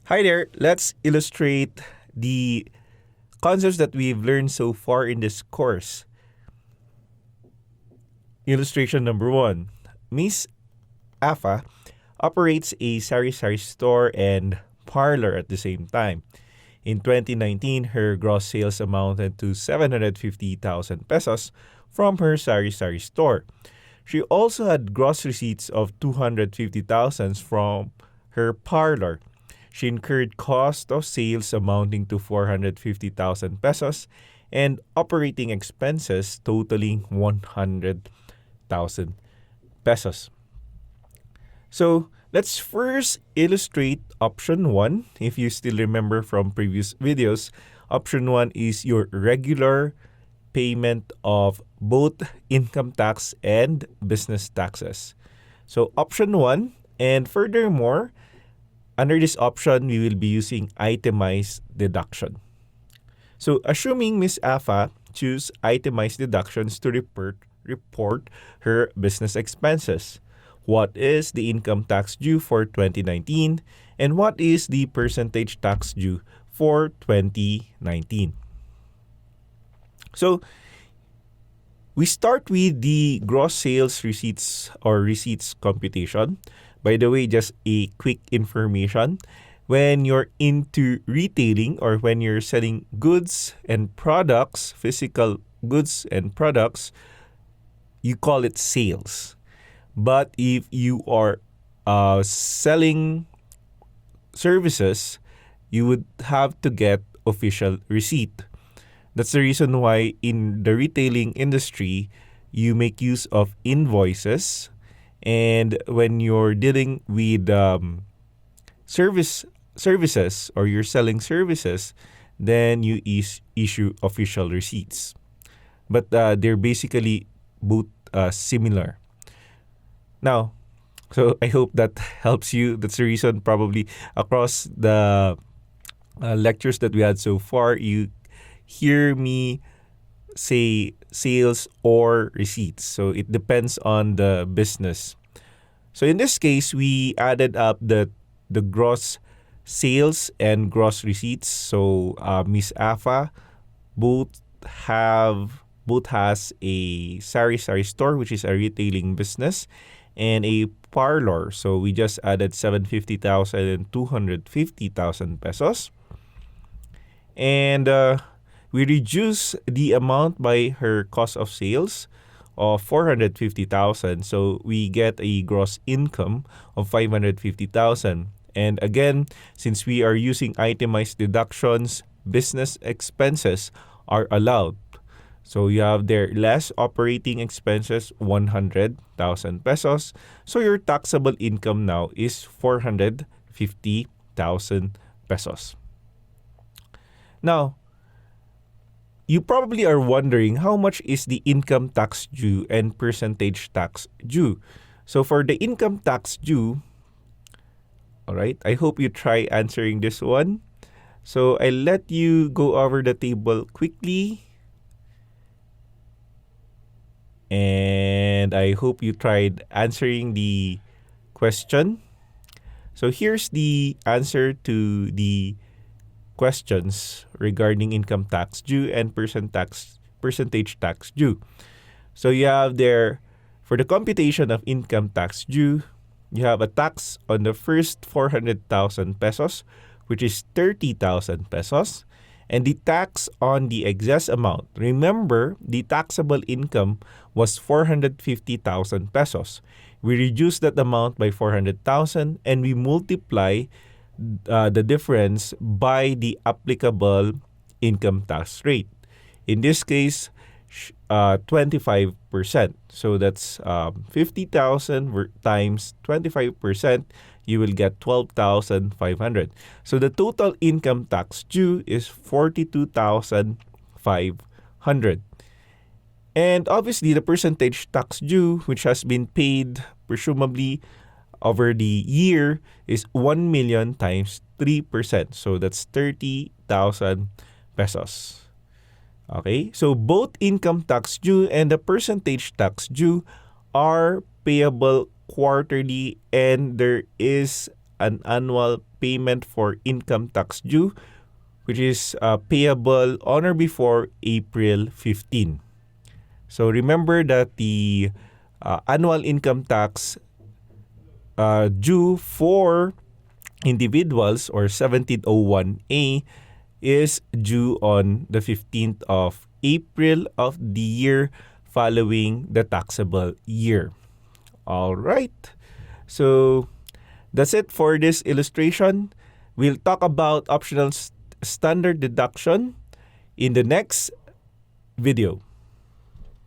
Hi there. Let's illustrate the concepts that we've learned so far in this course. Illustration number 1. Miss Afa operates a sari-sari store and parlor at the same time. In 2019, her gross sales amounted to 750,000 pesos from her sari-sari store. She also had gross receipts of 250,000 from her parlor. She incurred cost of sales amounting to 450,000 pesos and operating expenses totaling 100,000 pesos. So let's first illustrate option 1. If you still remember from previous videos, option 1 is your regular payment of both income tax and business taxes. So option 1, and furthermore, under this option, we will be using itemized deduction. So assuming Ms. Afa choose itemized deductions to report her business expenses. What is the income tax due for 2019 and what is the percentage tax due for 2019? So we start with the gross sales receipts or receipts computation. By the way, just a quick information. When you're into retailing or when you're selling goods and products, physical goods and products, you call it sales. But if you are selling services, you would have to get official receipt. That's the reason why in the retailing industry, you make use of invoices. And when you're dealing with services or you're selling services, then you issue official receipts. But they're basically both similar. Now, so I hope that helps you. That's the reason probably across the lectures that we had so far, you hear me say sales or receipts. So it depends on the business. So in this case, we added up the gross sales and gross receipts. So Miss Afa both has a sari-sari store, which is a retailing business, and a parlor. So we just added 750,000 and 250,000 pesos. And we reduce the amount by her cost of sales of 450,000. So we get a gross income of 550,000. And again, since we are using itemized deductions, business expenses are allowed. So you have there less operating expenses, 100,000 pesos. So your taxable income now is 450,000 pesos. Now, you probably are wondering how much is the income tax due and percentage tax due. So for the income tax due, all right, I hope you try answering this one. So I'll let you go over the table quickly. And I hope you tried answering the question. So here's the answer to the questions regarding income tax due and percentage tax due. So you have there, for the computation of income tax due, you have a tax on the first 400,000 pesos, which is 30,000 pesos. And the tax on the excess amount. Remember, the taxable income was 450,000 pesos. We reduce that amount by 400,000 and we multiply the difference by the applicable income tax rate. In this case, 25%. So that's 50,000 times 25%. You will get 12,500. So the total income tax due is 42,500. And obviously, the percentage tax due, which has been paid presumably over the year, is 1 million times 3%. So that's 30,000 pesos. Okay? So both income tax due and the percentage tax due are payable quarterly, and there is an annual payment for income tax due, which is payable on or before April 15. So remember that the annual income tax due for individuals, or 1701A, is due on the 15th of April of the year following the taxable year. All right. So that's it for this illustration. We'll talk about optional standard deduction in the next video.